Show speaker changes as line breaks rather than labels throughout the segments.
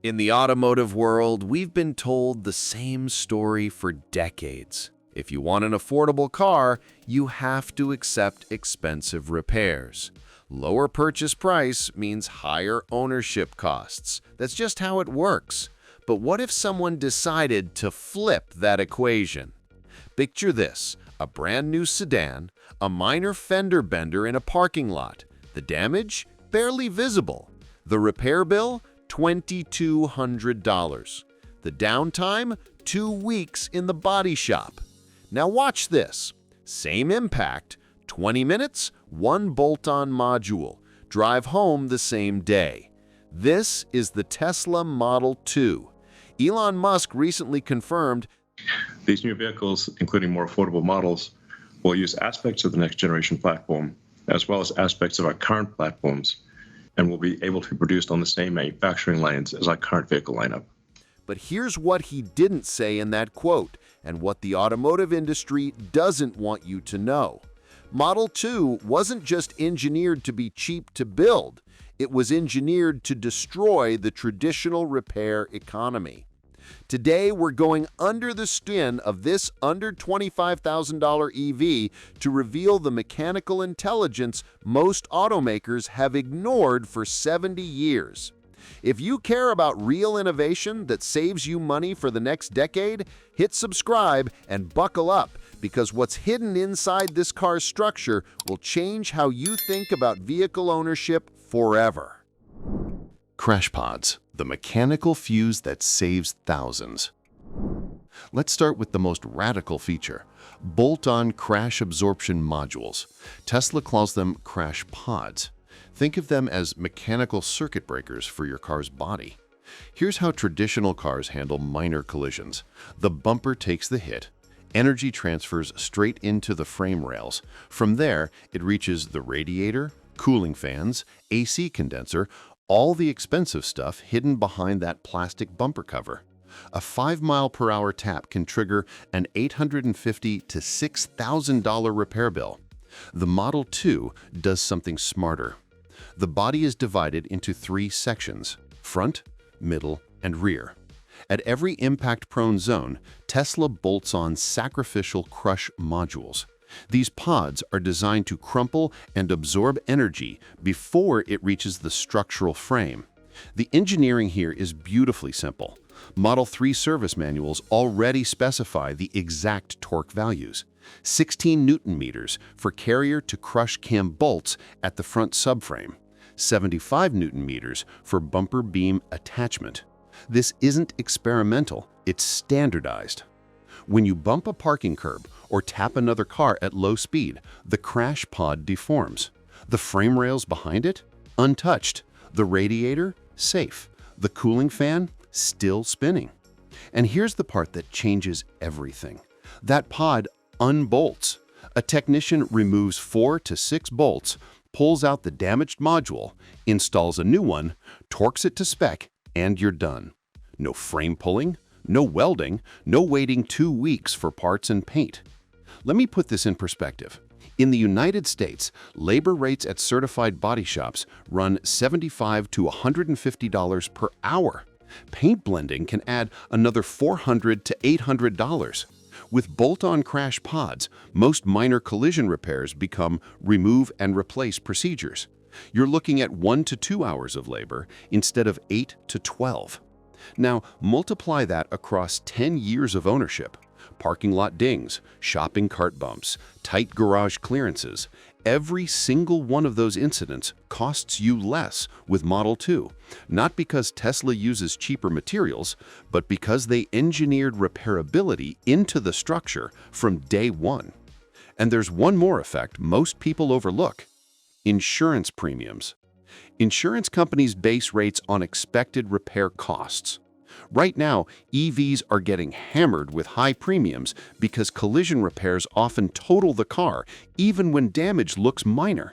In the automotive world, we've been told the same story for decades. If you want an affordable car, you have to accept expensive repairs. Lower purchase price means higher ownership costs. That's just how it works. But what if someone decided to flip that equation? Picture this: a brand new sedan, a minor fender bender in a parking lot. The damage? Barely visible. The repair bill? $2,200. The downtime? 2 weeks in the body shop. Now watch this. Same impact, 20 minutes, 1 bolt-on module. Drive home the same day. This is the Tesla Model 2. Elon Musk recently confirmed
these new vehicles, including more affordable models, will use aspects of the next generation platform, as well as aspects of our current platforms, and will be able to be produced on the same manufacturing lines as our current vehicle lineup.
But here's what he didn't say in that quote, and what the automotive industry doesn't want you to know. Model 2 wasn't just engineered to be cheap to build, it was engineered to destroy the traditional repair economy. Today, we're going under the skin of this under $25,000 EV to reveal the mechanical intelligence most automakers have ignored for 70 years. If you care about real innovation that saves you money for the next decade, hit subscribe and buckle up, because what's hidden inside this car's structure will change how you think about vehicle ownership forever.
Crash pods, the mechanical fuse that saves thousands. Let's start with the most radical feature: bolt-on crash absorption modules. Tesla calls them crash pods. Think of them as mechanical circuit breakers for your car's body. Here's how traditional cars handle minor collisions. The bumper takes the hit. Energy transfers straight into the frame rails. From there, it reaches the radiator, cooling fans, AC condenser, all the expensive stuff hidden behind that plastic bumper cover. A 5-mile-per-hour tap can trigger an $850 to $6,000 repair bill. The Model 2 does something smarter. The body is divided into 3 sections: front, middle, and rear. At every impact-prone zone, Tesla bolts on sacrificial crush modules. These pods are designed to crumple and absorb energy before it reaches the structural frame. The engineering here is beautifully simple. Model 3 service manuals already specify the exact torque values: 16 Newton meters for carrier to crush cam bolts at the front subframe, 75 Newton meters for bumper beam attachment. This isn't experimental, it's standardized. When you bump a parking curb or tap another car at low speed, the crash pod deforms. The frame rails behind it? Untouched. The radiator? Safe. The cooling fan? Still spinning. And here's the part that changes everything. That pod unbolts. A technician removes 4 to 6 bolts, pulls out the damaged module, installs a new one, torques it to spec, and you're done. No frame pulling, no welding, no waiting 2 weeks for parts and paint. Let me put this in perspective. In the United States, labor rates at certified body shops run $75 to $150 per hour. Paint blending can add another $400 to $800. With bolt-on crash pods, most minor collision repairs become remove and replace procedures. You're looking at 1 to 2 hours of labor instead of 8 to 12. Now, multiply that across 10 years of ownership. Parking lot dings, shopping cart bumps, tight garage clearances. Every single one of those incidents costs you less with Model 2, not because Tesla uses cheaper materials, but because they engineered repairability into the structure from day one. And there's one more effect most people overlook: insurance premiums. Insurance companies base rates on expected repair costs. Right now, EVs are getting hammered with high premiums because collision repairs often total the car, even when damage looks minor.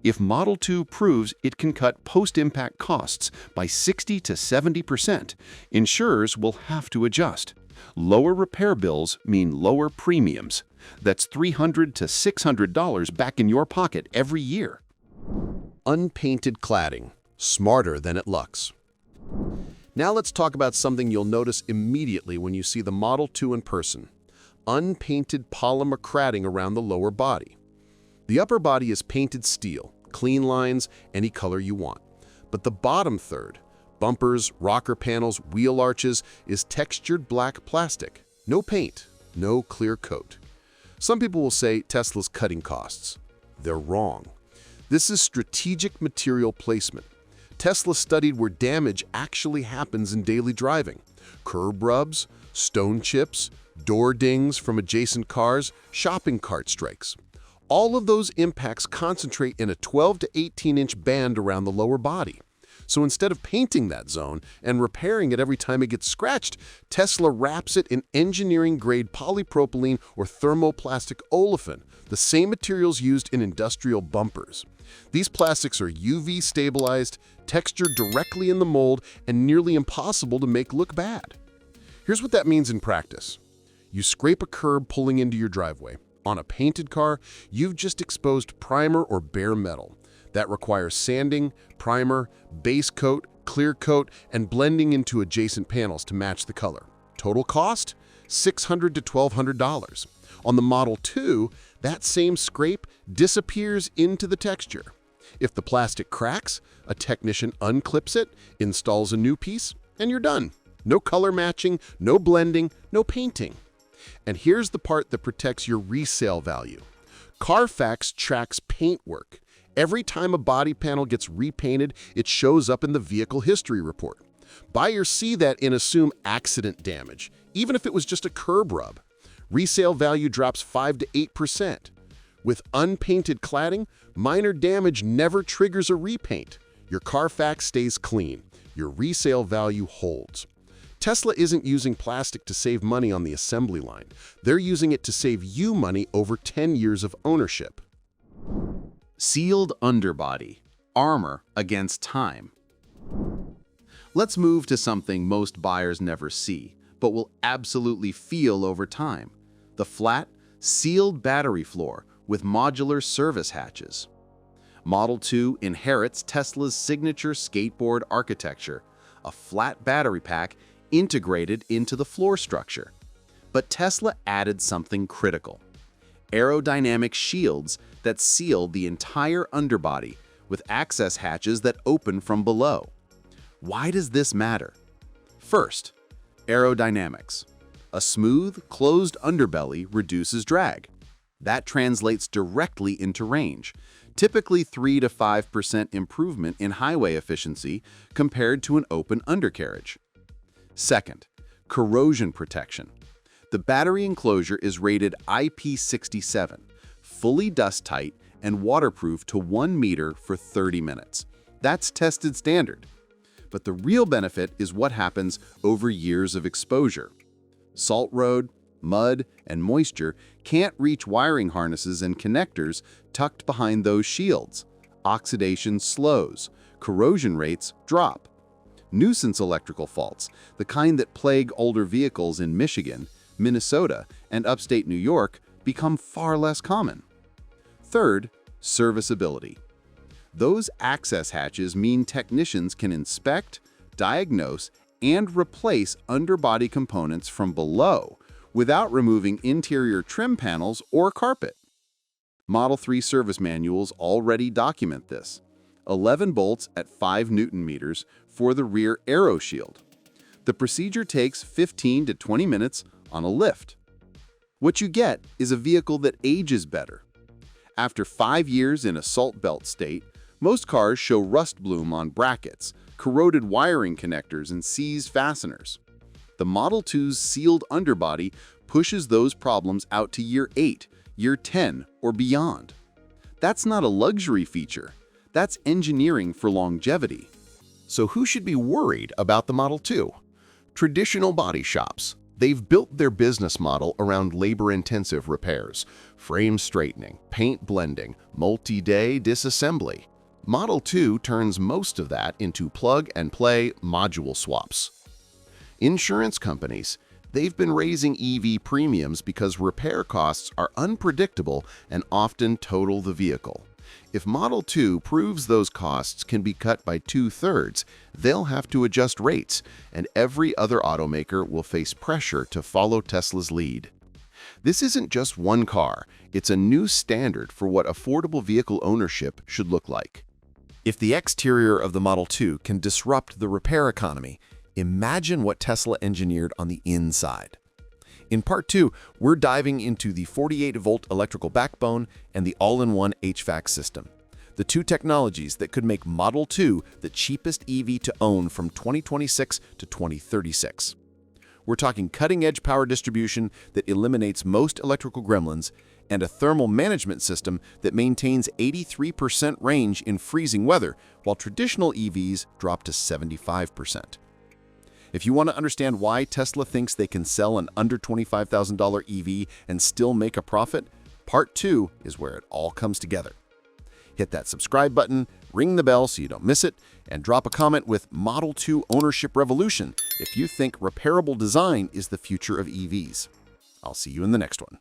If Model 2 proves it can cut post-impact costs by 60 to 70%, insurers will have to adjust. Lower repair bills mean lower premiums. That's $300 to $600 back in your pocket every year.
Unpainted cladding, smarter than it looks. Now let's talk about something you'll notice immediately when you see the Model 2 in person. Unpainted polymer cladding around the lower body. The upper body is painted steel, clean lines, any color you want. But the bottom third, bumpers, rocker panels, wheel arches, is textured black plastic. No paint, no clear coat. Some people will say Tesla's cutting costs. They're wrong. This is strategic material placement. Tesla studied where damage actually happens in daily driving. Curb rubs, stone chips, door dings from adjacent cars, shopping cart strikes. All of those impacts concentrate in a 12 to 18-inch band around the lower body. So instead of painting that zone and repairing it every time it gets scratched, Tesla wraps it in engineering-grade polypropylene or thermoplastic olefin, the same materials used in industrial bumpers. These plastics are UV stabilized, textured directly in the mold, and nearly impossible to make look bad. Here's what that means in practice. You scrape a curb pulling into your driveway. On a painted car, you've just exposed primer or bare metal. That requires sanding, primer, base coat, clear coat, and blending into adjacent panels to match the color. Total cost? $600 to $1,200. On the Model 2, that same scrape disappears into the texture. If the plastic cracks, a technician unclips it, installs a new piece, and you're done. No color matching, no blending, no painting. And here's the part that protects your resale value. Carfax tracks paintwork. Every time a body panel gets repainted, it shows up in the vehicle history report. Buyers see that and assume accident damage, even if it was just a curb rub. Resale value drops 5 to 8%. With unpainted cladding, minor damage never triggers a repaint. Your Carfax stays clean. Your resale value holds. Tesla isn't using plastic to save money on the assembly line. They're using it to save you money over 10 years of ownership.
Sealed underbody, armor against time. Let's move to something most buyers never see, but will absolutely feel over time. The flat, sealed battery floor with modular service hatches. Model 2 inherits Tesla's signature skateboard architecture, a flat battery pack integrated into the floor structure. But Tesla added something critical: aerodynamic shields that seal the entire underbody with access hatches that open from below. Why does this matter? First, aerodynamics. A smooth, closed underbelly reduces drag. That translates directly into range, typically 3 to 5% improvement in highway efficiency compared to an open undercarriage. Second, corrosion protection. The battery enclosure is rated IP67, fully dust-tight and waterproof to 1 meter for 30 minutes. That's tested standard. But the real benefit is what happens over years of exposure. Salt road, mud, and moisture can't reach wiring harnesses and connectors tucked behind those shields. Oxidation slows, corrosion rates drop. Nuisance electrical faults, the kind that plague older vehicles in Michigan, Minnesota, and upstate New York, become far less common. Third, serviceability. Those access hatches mean technicians can inspect, diagnose, and replace underbody components from below without removing interior trim panels or carpet. Model 3 service manuals already document this. 11 bolts at 5 Newton meters for the rear aero shield. The procedure takes 15 to 20 minutes on a lift. What you get is a vehicle that ages better. After 5 years in a salt belt state, most cars show rust bloom on brackets, corroded wiring connectors, and seized fasteners. The Model 2's sealed underbody pushes those problems out to year 8, year 10, or beyond. That's not a luxury feature. That's engineering for longevity.
So who should be worried about the Model 2? Traditional body shops. They've built their business model around labor-intensive repairs, frame straightening, paint blending, multi-day disassembly. Model 2 turns most of that into plug-and-play module swaps. Insurance companies. They've been raising EV premiums because repair costs are unpredictable and often total the vehicle.
If Model 2 proves those costs can be cut by 2/3, they'll have to adjust rates, and every other automaker will face pressure to follow Tesla's lead. This isn't just one car, it's a new standard for what affordable vehicle ownership should look like.
If the exterior of the Model 2 can disrupt the repair economy, imagine what Tesla engineered on the inside. In Part 2, we're diving into the 48-volt electrical backbone and the all-in-one HVAC system, the two technologies that could make Model 2 the cheapest EV to own from 2026 to 2036. We're talking cutting-edge power distribution that eliminates most electrical gremlins and a thermal management system that maintains 83% range in freezing weather, while traditional EVs drop to 75%. If you want to understand why Tesla thinks they can sell an under $25,000 EV and still make a profit, Part 2 is where it all comes together. Hit that subscribe button, ring the bell so you don't miss it, and drop a comment with Model 2 Ownership Revolution if you think repairable design is the future of EVs. I'll see you in the next one.